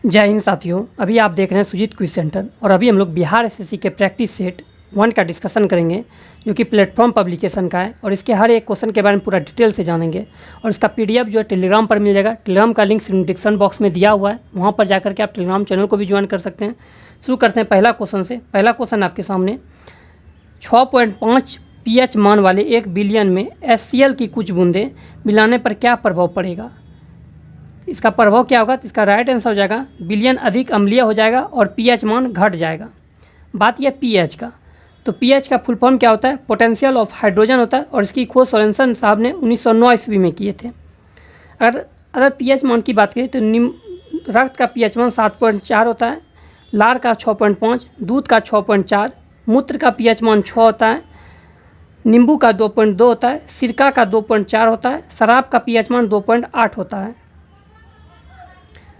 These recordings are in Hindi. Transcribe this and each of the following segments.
जय हिंद साथियों, अभी आप देख रहे हैं सुजीत क्विज सेंटर और अभी हम लोग बिहार एसएससी के प्रैक्टिस सेट 1 का डिस्कशन करेंगे जो कि प्लेटफॉर्म पब्लिकेशन का है और इसके हर एक क्वेश्चन के बारे में पूरा डिटेल से जानेंगे। और इसका पीडीएफ जो है टेलीग्राम पर मिल जाएगा। टेलीग्राम का लिंक डिस्क्रिप्शन बॉक्स में दिया हुआ है, वहाँ पर जाकर के आप टेलीग्राम चैनल को भी ज्वाइन कर सकते हैं। शुरू करते हैं पहला क्वेश्चन से। पहला क्वेश्चन आपके सामने 6.5 pH मान वाले 1 बिलियन में HCl की कुछ बूंदें मिलाने पर क्या प्रभाव पड़ेगा। इसका प्रभाव क्या होगा, तो इसका राइट आंसर हो जाएगा बिलियन अधिक अम्लीय हो जाएगा और पीएच मान घट जाएगा। बात यह पीएच का, तो पीएच का फुल फॉर्म क्या होता है, पोटेंशियल ऑफ हाइड्रोजन होता है और इसकी खोज सोरेनसन साहब ने 1909 ईस्वी में किए थे। अगर पीएच मान की बात करें तो रक्त का पीएच मान 7.4 होता है, लार का 6.5, दूध का 6.4, मूत्र का पीएच मान 6 होता है, नींबू का 2.2 होता है, सिरका का 2.4 होता है, शराब का पीएच मान 2.8 होता है।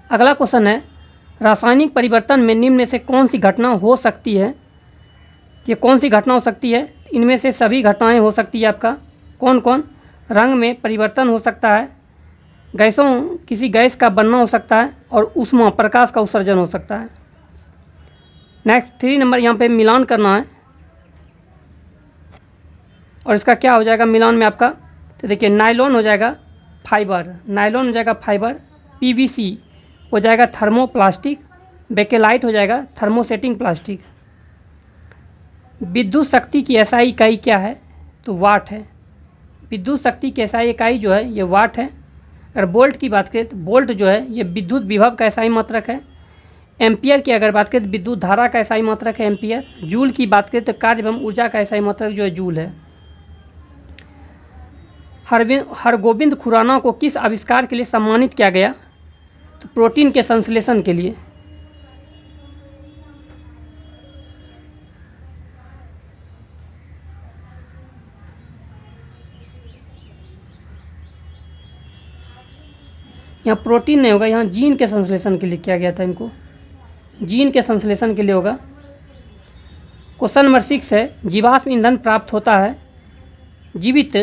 अगला क्वेश्चन है, रासायनिक परिवर्तन में निम्न में से कौन सी घटना हो सकती है। ये कौन सी घटना हो सकती है, इनमें से सभी घटनाएं हो सकती है। आपका कौन कौन, रंग में परिवर्तन हो सकता है, गैसों किसी गैस का बनना हो सकता है और ऊष्मा प्रकाश का उत्सर्जन हो सकता है। नेक्स्ट 3 नंबर यहाँ पे मिलान करना है और इसका क्या हो जाएगा मिलान में आपका, तो देखिए नायलॉन हो जाएगा फाइबर, नायलॉन हो जाएगा फाइबर, पीवीसी हो जाएगा थर्मोप्लास्टिक, बेकेलाइट हो जाएगा थर्मोसेटिंग प्लास्टिक। विद्युत शक्ति की एसआई इकाई क्या है, तो वाट है। विद्युत शक्ति की एसआई इकाई जो है ये वाट है। अगर बोल्ट की बात करें तो बोल्ट जो है ये विद्युत विभव का एसआई मात्रक है। एम्पियर की अगर बात करें तो विद्युत धारा का एसआई मात्रक है एम्पियर। जूल की बात करें तो कार्य एवं ऊर्जा का एसआई मात्रक जो है जूल है। हरगोविंद खुराना को किस आविष्कार के लिए सम्मानित किया गया, तो प्रोटीन के संश्लेषण के लिए। यहाँ प्रोटीन नहीं होगा, यहाँ जीन के संश्लेषण के लिए किया गया था, इनको जीन के संश्लेषण के लिए होगा। क्वेश्चन नंबर 6 है, जीवाश्म ईंधन प्राप्त होता है जीवित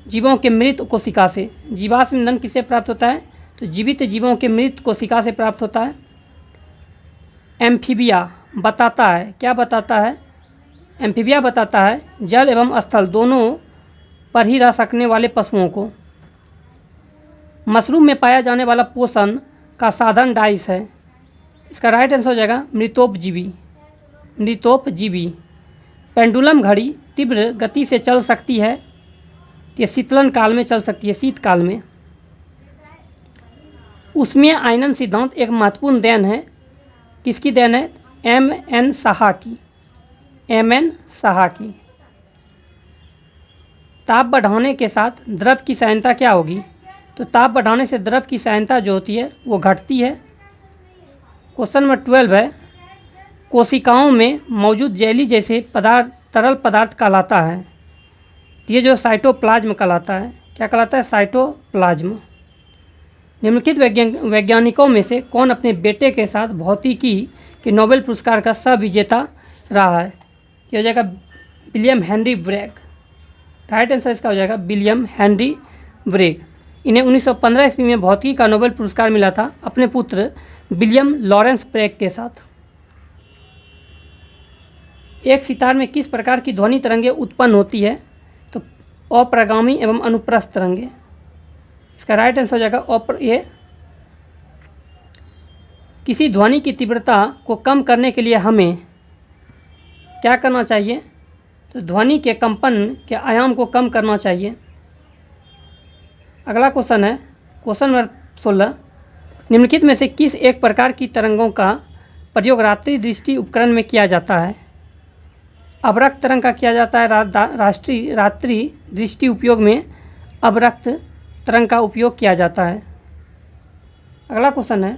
जीवों के मृत कोशिका से। जीवाश्म ईंधन किससे प्राप्त होता है, तो जीवित जीवों के मृत कोशिका से प्राप्त होता है। एम्फीबिया बताता है, क्या बताता है, एम्फीबिया बताता है जल एवं स्थल दोनों पर ही रह सकने वाले पशुओं को। मशरूम में पाया जाने वाला पोषण का साधन डाइस है। इसका राइट आंसर हो जाएगा मृतोपजीवी, मृतोपजीवी। पेंडुलम घड़ी तीव्र गति से चल सकती है, ये शीतलन काल में चल सकती है, शीतकाल में। ऊष्मीय आयनन सिद्धांत एक महत्वपूर्ण देन है, किसकी देन है, M.N. साहा की, M.N. साहा की। ताप बढ़ाने के साथ द्रव की सांद्रता क्या होगी, तो ताप बढ़ाने से द्रव की सांद्रता जो होती है वो घटती है। क्वेश्चन नंबर 12 है, कोशिकाओं में मौजूद जेली जैसे पदार्थ तरल पदार्थ कहलाता है, ये जो साइटोप्लाज्म कहलाता है, क्या कहलाता है, साइटोप्लाज्म। निम्नलिखित वैज्ञानिकों में से कौन अपने बेटे के साथ भौतिकी के नोबेल पुरस्कार का सह विजेता रहा है, ये हो जाएगा William Henry Bragg. Right answer इसका हो जाएगा विलियम हेनरी ब्रैग। इन्हें 1915 ईस्वी में भौतिकी का नोबेल पुरस्कार मिला था अपने पुत्र विलियम लॉरेंस ब्रैग के साथ। एक सितार में किस प्रकार की ध्वनि तरंगें उत्पन्न होती है, तो अप्रगामी एवं अनुप्रस्थ तरंगें। इसका राइट आंसर हो जाएगा ये। किसी ध्वनि की तीव्रता को कम करने के लिए हमें क्या करना चाहिए, तो ध्वनि के कंपन के आयाम को कम करना चाहिए। अगला क्वेश्चन है, क्वेश्चन नंबर 16, निम्नलिखित में से किस एक प्रकार की तरंगों का प्रयोग रात्रि दृष्टि उपकरण में किया जाता है। अवरक्त तरंग का किया जाता है, रात्रि दृष्टि उपयोग में अवरक्त तरंग का उपयोग किया जाता है। अगला क्वेश्चन है,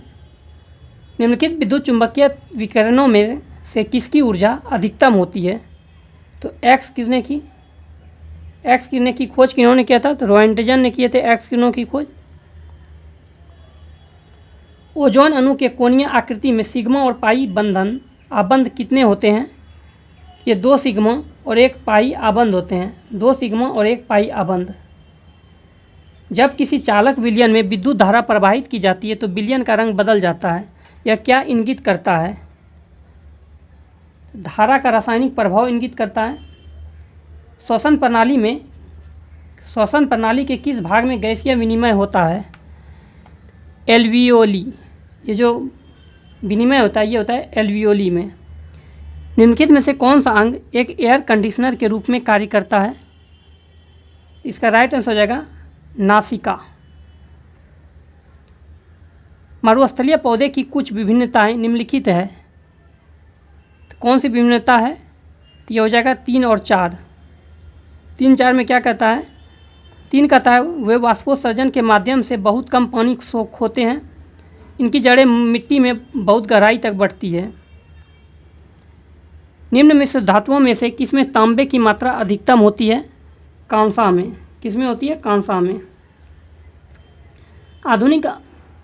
निम्नलिखित विद्युत चुंबकीय विकिरणों में से किसकी ऊर्जा अधिकतम होती है, तो एक्स किरणें की खोज किन्होंने किया था, तो रोएंटजन ने किए थे एक्स किरणों की खोज। ओजोन अणु के कोणीय आकृति में सिग्मा और पाई आबंध कितने होते हैं, ये 2 सिग्मा और 1 पाई आबंध होते हैं, 2 सिग्मा और 1 पाई आबंध। जब किसी चालक विलयन में विद्युत धारा प्रवाहित की जाती है तो विलयन का रंग बदल जाता है, यह क्या इंगित करता है? धारा का रासायनिक प्रभाव इंगित करता है। श्वसन प्रणाली के किस भाग में गैसीय विनिमय होता है? एल्वियोली। ये जो विनिमय होता है ये होता है एल्वियोली में। निम्नलिखित में से कौन सा अंग एक एयर कंडीशनर के रूप में कार्य करता है? इसका राइट आंसर हो जाएगा नासिका। मरुस्थलीय पौधे की कुछ विभिन्नताएं निम्नलिखित है। तो कौन सी विभिन्नता है? तो ये हो जाएगा 3 और 4। 3, 4 में क्या कहता है? 3 कहता है वे वाष्पोत्सर्जन के माध्यम से बहुत कम पानी खोते हैं। इनकी जड़ें मिट्टी में बहुत गहराई तक बढ़ती है। निम्न मिश्र धातुओं में से किसमें तांबे की मात्रा अधिकतम होती है? कांसा में। किसमें होती है? कांसा में। आधुनिक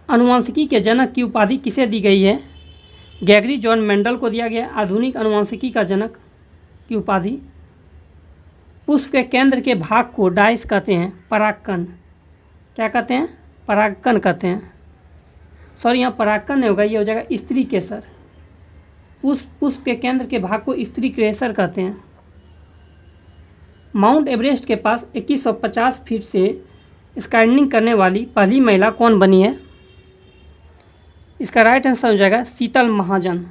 आनुवंशिकी के जनक की उपाधि किसे दी गई है? ग्रेगरी जॉन मेंडल को दिया गया आधुनिक आनुवंशिकी का जनक की उपाधि। पुष्प के केंद्र के भाग को डाइस कहते हैं, परागकण। क्या कहते हैं? परागकण कहते हैं। सॉरी, यहाँ परागकण नहीं होगा, ये हो जाएगा स्त्री केसर। पुष्प के केंद्र के भाग को स्त्री केसर कहते हैं। माउंट एवरेस्ट के पास 2150 फीट से स्काईडाइविंग करने वाली पहली महिला कौन बनी है? इसका राइट आंसर हो जाएगा शीतल महाजन।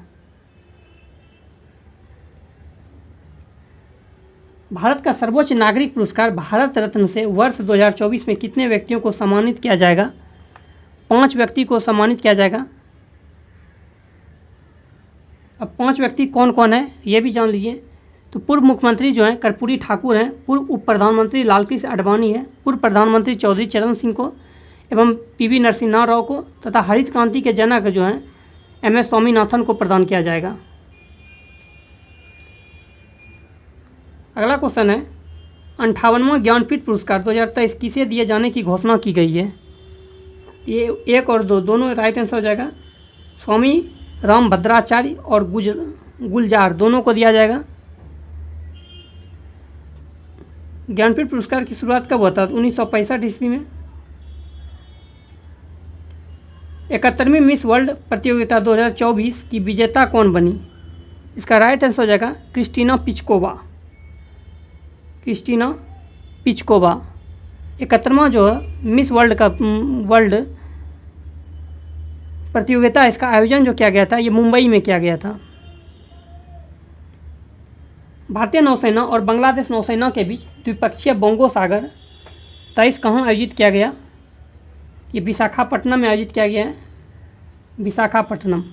भारत का सर्वोच्च नागरिक पुरस्कार भारत रत्न से वर्ष 2024 में कितने व्यक्तियों को सम्मानित किया जाएगा? 5 व्यक्ति को सम्मानित किया जाएगा। अब 5 व्यक्ति कौन कौन है ये भी जान लीजिए। तो पूर्व मुख्यमंत्री जो हैं कर्पूरी ठाकुर हैं, पूर्व उप प्रधानमंत्री लालकृष्ण आडवाणी है, पूर्व प्रधानमंत्री चौधरी चरण सिंह को एवं पीवी नरसिम्हा राव को तथा हरित क्रांति के जनक जो हैं MS स्वामीनाथन को प्रदान किया जाएगा। अगला क्वेश्चन है 58वां ज्ञानपीठ पुरस्कार 2023 किसे दिए जाने की घोषणा की गई है? ये 1 और 2 दोनों राइट आंसर हो जाएगा। स्वामी रामभद्राचार्य और गुलजार दोनों को दिया जाएगा। ज्ञानपीठ पुरस्कार की शुरुआत कब होता है? 1965 ईस्वी में। 71वीं मिस वर्ल्ड प्रतियोगिता 2024 की विजेता कौन बनी? इसका राइट आंसर हो जाएगा क्रिस्टीना पिचकोवा। क्रिस्टीना पिचकोवा 71वां जो है मिस वर्ल्ड प्रतियोगिता, इसका आयोजन जो किया गया था ये मुंबई में किया गया था। भारतीय नौसेना और बांग्लादेश नौसेना के बीच द्विपक्षीय बोंगो सागर 23 कहाँ आयोजित किया गया? ये विशाखापट्टनम में आयोजित किया गया है। विशाखापट्टनम।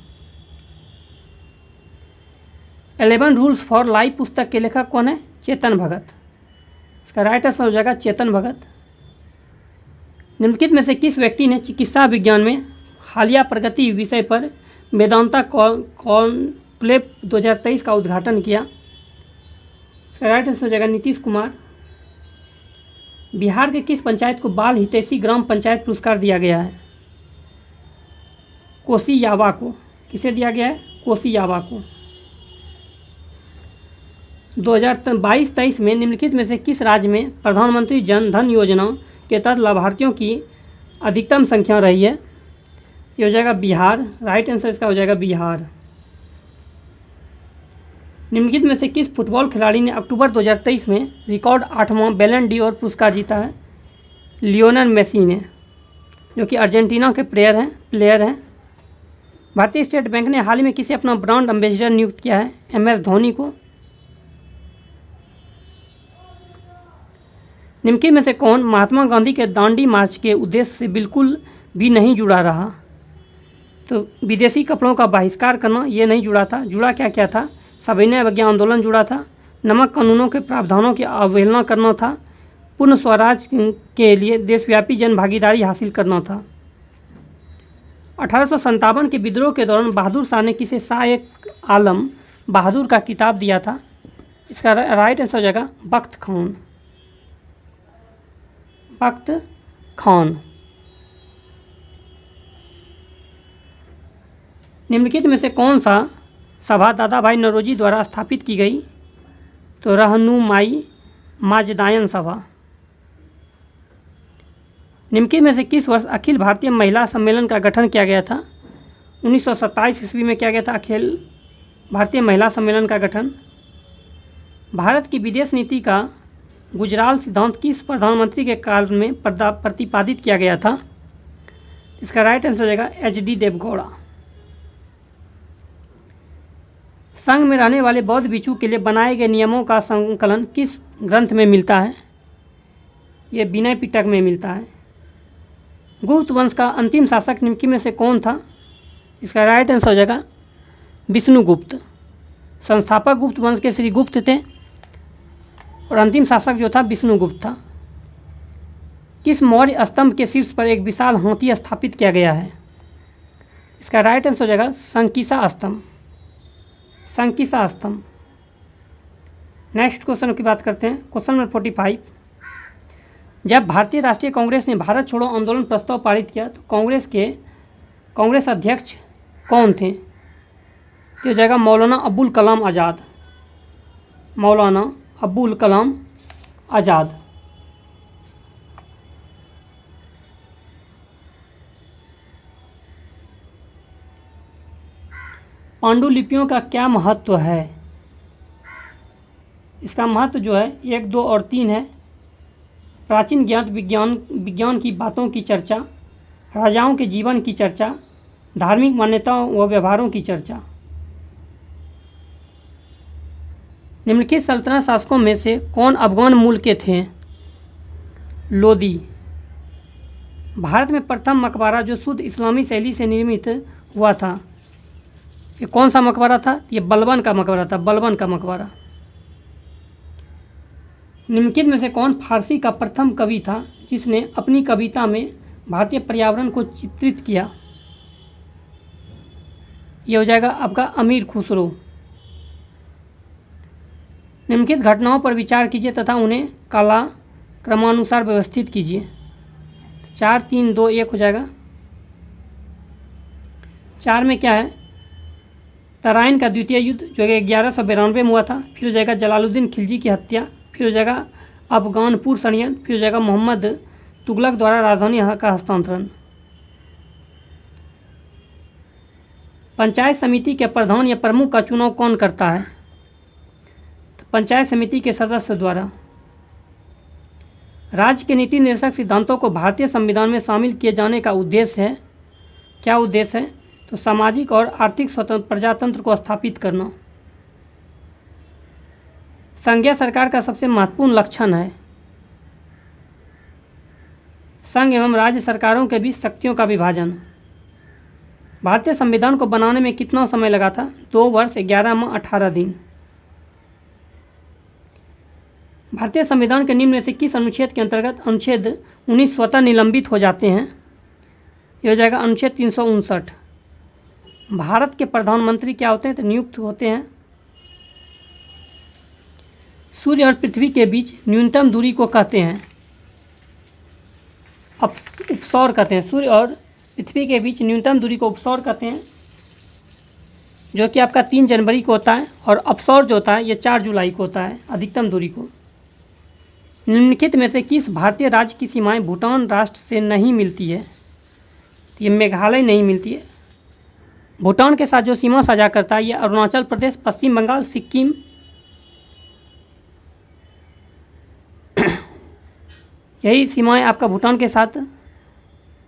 11 रूल्स फॉर लाइफ पुस्तक के लेखक कौन है? चेतन भगत। इसका राइट आंसर हो जाएगा चेतन भगत। निम्नलिखित में से किस व्यक्ति ने चिकित्सा विज्ञान में हालिया प्रगति विषय पर वेदांता कॉन्क्लेव 2023 का उद्घाटन किया? इसका राइट आंसर हो जाएगा नीतीश कुमार। बिहार के किस पंचायत को बाल हितैषी ग्राम पंचायत पुरस्कार दिया गया है? कोसियावा को। किसे दिया गया है? कोसियावा को। 2022-23 में निम्नलिखित में से किस राज्य में प्रधानमंत्री जन धन योजना के तहत लाभार्थियों की अधिकतम संख्या रही है? ये हो जाएगा बिहार। राइट आंसर इसका हो जाएगा बिहार। निम्नलिखित में से किस फुटबॉल खिलाड़ी ने अक्टूबर 2023 में रिकॉर्ड 8वां बैलन डी'ओर पुरस्कार जीता है? लियोनेल मेसी ने, जो कि अर्जेंटीना के प्लेयर हैं। भारतीय स्टेट बैंक ने हाल ही में किसे अपना ब्रांड एम्बेसडर नियुक्त किया है? MS धोनी को। निम्नलिखित में से कौन महात्मा गांधी के दांडी मार्च के उद्देश्य से बिल्कुल भी नहीं जुड़ा रहा? तो विदेशी कपड़ों का बहिष्कार करना ये नहीं जुड़ा था। जुड़ा क्या क्या था? सविनय अवज्ञा आंदोलन जुड़ा था, नमक कानूनों के प्रावधानों की अवहेलना करना था, पूर्ण स्वराज के लिए देशव्यापी जन भागीदारी हासिल करना था। 1857 के विद्रोह के दौरान बहादुर शाह ने किसे शाह आलम बहादुर का किताब दिया था? इसका राइट आंसर हो जाएगा बख्त खान। बख्त खान। निम्नलिखित में से कौन सा सभा दादा भाई नौरोजी द्वारा स्थापित की गई? तो रहनुमाई माजदायन सभा। निम्नलिखित में से किस वर्ष अखिल भारतीय महिला सम्मेलन का गठन किया गया था? 1927 ईस्वी में क्या गया था? अखिल भारतीय महिला सम्मेलन का गठन। भारत की विदेश नीति का गुजराल सिद्धांत किस प्रधानमंत्री के काल में प्रतिपादित किया गया था? इसका राइट आंसर हो जाएगा HD देवगौड़ा। संघ में रहने वाले बौद्ध भिक्षु के लिए बनाए गए नियमों का संकलन किस ग्रंथ में मिलता है? ये विनय पिटक में मिलता है। गुप्त वंश का अंतिम शासक निम्नलिखित में से कौन था? इसका राइट आंसर हो जाएगा विष्णुगुप्त। संस्थापक गुप्त वंश के श्री गुप्त थे और अंतिम शासक जो था विष्णुगुप्त था। किस मौर्य स्तंभ के शीर्ष पर एक विशाल हाथी स्थापित किया गया है? इसका राइट आंसर हो जाएगा संकिसा स्तंभ। संकिसा स्तंभ। नेक्स्ट क्वेश्चन की बात करते हैं। Question number 45। जब भारतीय राष्ट्रीय कांग्रेस ने भारत छोड़ो आंदोलन प्रस्ताव पारित किया तो कांग्रेस अध्यक्ष कौन थे? तो हो जाएगा मौलाना अबुल कलाम आज़ाद। मौलाना अबुल कलाम आज़ाद। पांडुलिपियों का क्या महत्व है? इसका महत्व जो है 1, 2 और 3 है। प्राचीन ज्ञात विज्ञान की बातों की चर्चा, राजाओं के जीवन की चर्चा, धार्मिक मान्यताओं व व्यवहारों की चर्चा। निम्नलिखित सल्तनत शासकों में से कौन अफगान मूल के थे? लोदी। भारत में प्रथम मकबरा जो शुद्ध इस्लामी शैली से निर्मित हुआ था, ये कौन सा मकबरा था? ये बलबन का मकबरा था। बलबन का मकबरा। निम्नलिखित में से कौन फारसी का प्रथम कवि था जिसने अपनी कविता में भारतीय पर्यावरण को चित्रित किया? यह हो जाएगा आपका अमीर खुसरो। निम्नलिखित घटनाओं पर विचार कीजिए तथा उन्हें काला क्रमानुसार व्यवस्थित कीजिए। 4, 3, 2, 1 हो जाएगा। 4 में क्या है? तराइन का द्वितीय युद्ध जो कि 1192 में हुआ था। फिर हो जाएगा जलालुद्दीन खिलजी की हत्या। फिर हो जाएगा अफगानपुर षड्यंत्र। फिर हो जाएगा मोहम्मद तुगलक द्वारा राजधानी का हस्तांतरण। पंचायत समिति के प्रधान या प्रमुख का चुनाव कौन करता है? तो पंचायत समिति के सदस्य द्वारा। राज्य के नीति निर्देशक सिद्धांतों को भारतीय संविधान में शामिल किए जाने का उद्देश्य है। क्या उद्देश्य है? तो सामाजिक और आर्थिक स्वतंत्र प्रजातंत्र को स्थापित करना। संघीय सरकार का सबसे महत्वपूर्ण लक्षण है संघ एवं राज्य सरकारों के बीच शक्तियों का विभाजन। भारतीय संविधान को बनाने में कितना समय लगा था? 2 वर्ष 11 माह 18 दिन। भारतीय संविधान के निम्न में से किस अनुच्छेद के अंतर्गत अनुच्छेद 19 स्वतः निलंबित हो जाते हैं? यह हो जाएगा अनुच्छेद 359। भारत के प्रधानमंत्री क्या होते हैं? तो नियुक्त होते हैं। सूर्य और पृथ्वी के बीच न्यूनतम दूरी को कहते हैं उपसौर कहते हैं। सूर्य और पृथ्वी के बीच न्यूनतम दूरी को उपसौर कहते हैं, जो कि आपका 3 जनवरी को होता है। और अपसौर जो होता है ये 4 जुलाई को होता है, अधिकतम दूरी को। निम्नलिखित में से किस भारतीय राज्य की सीमाएं भूटान राष्ट्र से नहीं मिलती है? ये मेघालय नहीं मिलती है। भूटान के साथ जो सीमा साझा करता है ये अरुणाचल प्रदेश, पश्चिम बंगाल, सिक्किम, यही सीमाएं आपका भूटान के साथ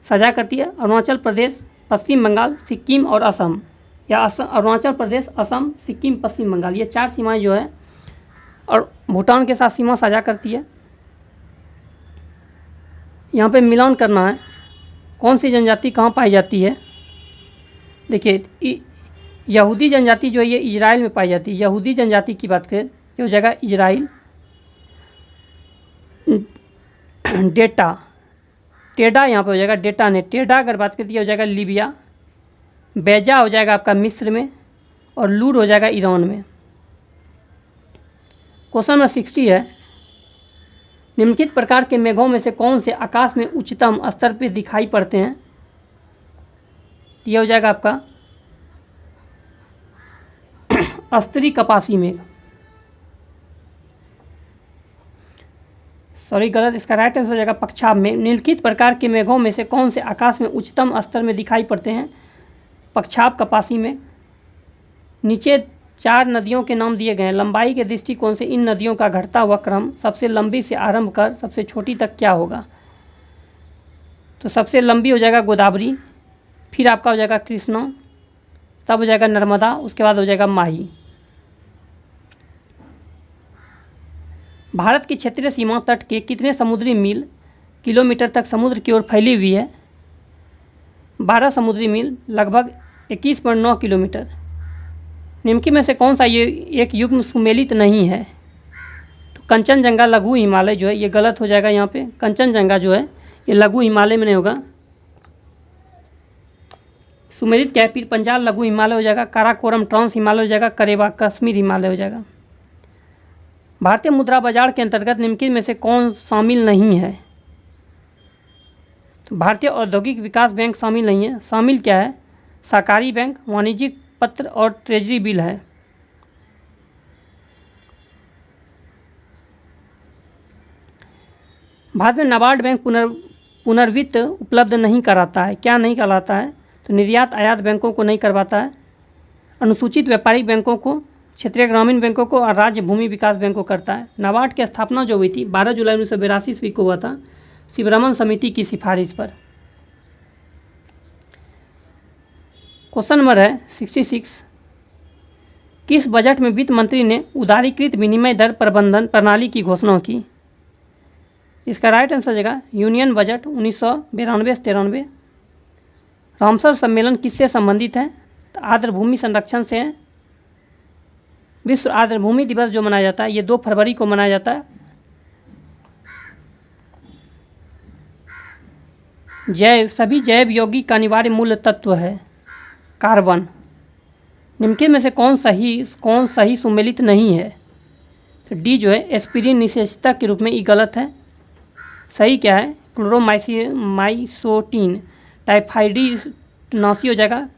साझा करती है। अरुणाचल प्रदेश, पश्चिम बंगाल, सिक्किम और असम, या अरुणाचल प्रदेश, असम, सिक्किम, पश्चिम बंगाल, ये 4 सीमाएं जो है और भूटान के साथ सीमा साझा करती है। यहाँ पे मिलान करना है कौन सी जनजाति कहाँ पाई जाती है। देखिए यहूदी जनजाति जो है ये इजराइल में पाई जाती है। यहूदी जनजाति की बात करें ये हो जाएगा इजराइल। डेटा, टेडा यहाँ पे हो जाएगा, डेटा ने टेडा अगर बात करती है हो जाएगा लीबिया। बेजा हो जाएगा आपका मिस्र में और लूर हो जाएगा ईरान में। क्वेश्चन नंबर 60 है, निम्नलिखित प्रकार के मेघों में से कौन से आकाश में उच्चतम स्तर पे दिखाई पड़ते हैं? यह हो जाएगा आपका अस्त्री कपासी मेघ। सॉरी गलत, इसका राइट आंसर हो जाएगा पक्षाभ मेघ। निम्नलिखित प्रकार के मेघों में से कौन से आकाश में उच्चतम स्तर में दिखाई पड़ते हैं? पक्षाप कपासी में। नीचे 4 नदियों के नाम दिए गए हैं। लंबाई के दृष्टिकोण से इन नदियों का घटता हुआ क्रम सबसे लंबी से आरंभ कर सबसे छोटी तक क्या होगा? तो सबसे लंबी हो जाएगा गोदावरी, फिर आपका हो जाएगा कृष्णा, तब हो जाएगा नर्मदा, उसके बाद हो जाएगा माही। भारत की क्षेत्रीय सीमा तट के कितने समुद्री मील किलोमीटर तक समुद्र की ओर फैली हुई है? 12 समुद्री मील, लगभग 21.9 किलोमीटर। निम्नलिखित में से कौन सा ये एक युग्म सुमेलित नहीं है? तो कंचनजंगा लघु हिमालय जो है ये गलत हो जाएगा। यहाँ पे कंचनजंगा जो है ये लघु हिमालय में नहीं होगा। सुमेलित क्या है? पीर पंजाल लघु हिमालय हो जाएगा, काराकोरम ट्रांस हिमालय हो जाएगा, करेवा कश्मीर हिमालय हो जाएगा। भारतीय मुद्रा बाजार के अंतर्गत निम्नलिखित में से कौन शामिल नहीं है? तो भारतीय औद्योगिक विकास बैंक शामिल नहीं है। शामिल क्या है? सहकारी बैंक, वाणिज्यिक पत्र और ट्रेजरी बिल है। भारत में नाबार्ड बैंक पुनर्वित्त उपलब्ध नहीं कराता है। क्या नहीं कराता है? तो निर्यात आयात बैंकों को नहीं करवाता है। अनुसूचित व्यापारिक बैंकों को, क्षेत्रीय ग्रामीण बैंकों को और राज्य भूमि विकास बैंक को करता है। नाबार्ड की स्थापना जो हुई थी 12 जुलाई 1982 ईस्वी को हुआ था, शिवरमन समिति की सिफारिश पर। क्वेश्चन नंबर है 66, किस बजट में वित्त मंत्री ने उदारीकृत विनिमय दर प्रबंधन प्रणाली की घोषणा की? इसका राइट आंसर हो जाएगा यूनियन बजट 1992-93। रामसर सम्मेलन किससे संबंधित है? तो आर्द्र भूमि संरक्षण से है। विश्व आर्द्र भूमि दिवस जो मनाया जाता है ये 2 फरवरी को मनाया जाता है। सभी जैव यौगिक का अनिवार्य मूल तत्व है कार्बन। निम्नलिखित में से कौन सही सुमेलित नहीं है? तो डी जो है एस्पिरिन निषेचता के रूप में ये गलत है। सही क्या है? क्लोरोमाइसोटीन टाइफाइडिनासी हो जाएगा,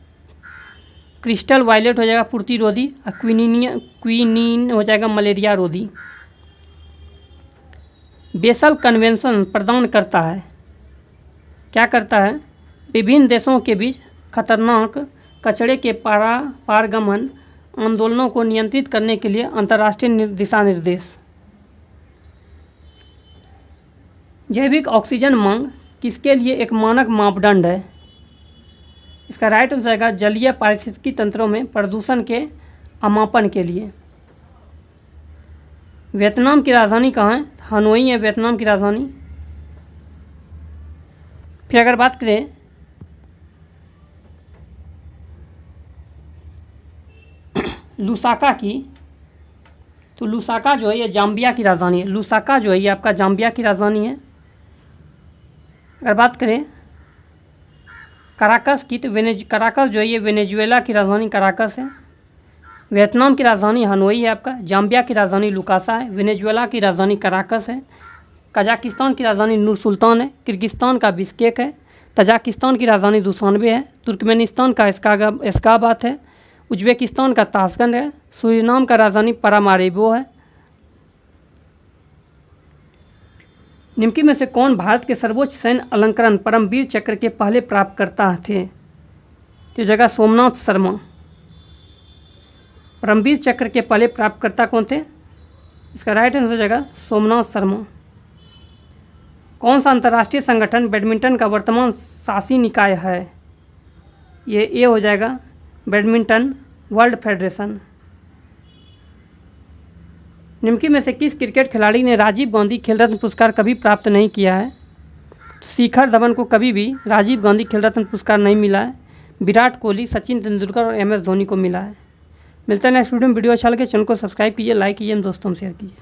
क्रिस्टल वायलेट हो जाएगा प्रतिरोधी, और क्विनीन हो जाएगा मलेरिया रोधी। बेसल कन्वेंशन प्रदान करता है, क्या करता है? विभिन्न देशों के बीच खतरनाक कचरे के पारगमन आंदोलनों को नियंत्रित करने के लिए अंतर्राष्ट्रीय दिशा निर्देश। जैविक ऑक्सीजन मांग किसके लिए एक मानक मापदंड है? इसका राइट आंसर आएगा जलीय पारिस्थितिकी तंत्रों में प्रदूषण के अमापन के लिए। वियतनाम की राजधानी कहाँ है? हनोई है वियतनाम की राजधानी। फिर अगर बात करें लुसाका की, तो लुसाका जो है ये जाम्बिया की राजधानी है। लुसाका जो है ये आपका जाम्बिया की राजधानी है। अगर बात करें कराकस की, तो कराकस जो है ये वेनेजुएला की राजधानी कराकस है। वियतनाम की राजधानी हनोई है आपका। जाम्बिया की राजधानी लुकासा है। वेनेजुएला की राजधानी कराकस है। कजाकिस्तान की राजधानी नूर सुल्तान है। किर्गिस्तान का बिश्केक है। तजाकिस्तान की राजधानी दुशानबे है। तुर्कमेनिस्तान का एश्गाबाद है। उज्बेकिस्तान का ताशकंद है। सूरीनाम का राजधानी पारामारिबो है। निम्नलिखित में से कौन भारत के सर्वोच्च सैन्य अलंकरण परमवीर चक्र के पहले प्राप्तकर्ता थे? तो जगह सोमनाथ शर्मा। परमवीर चक्र के पहले प्राप्तकर्ता कौन थे? इसका राइट आंसर हो जाएगा सोमनाथ शर्मा। कौन सा अंतर्राष्ट्रीय संगठन बैडमिंटन का वर्तमान शासी निकाय है? ये हो जाएगा बैडमिंटन वर्ल्ड फेडरेशन। निम्नलिखित में से किस क्रिकेट खिलाड़ी ने राजीव गांधी खेल रत्न पुरस्कार कभी प्राप्त नहीं किया है? तो शिखर धवन को कभी भी राजीव गांधी खेल रत्न पुरस्कार नहीं मिला है। विराट कोहली, सचिन तेंदुलकर और MS धोनी को मिला है। मिलता है नेक्स्ट वीडियो में। वीडियो अच्छा लगे चैनल को सब्सक्राइब कीजिए, लाइक कीजिए, दोस्तों में शेयर कीजिए।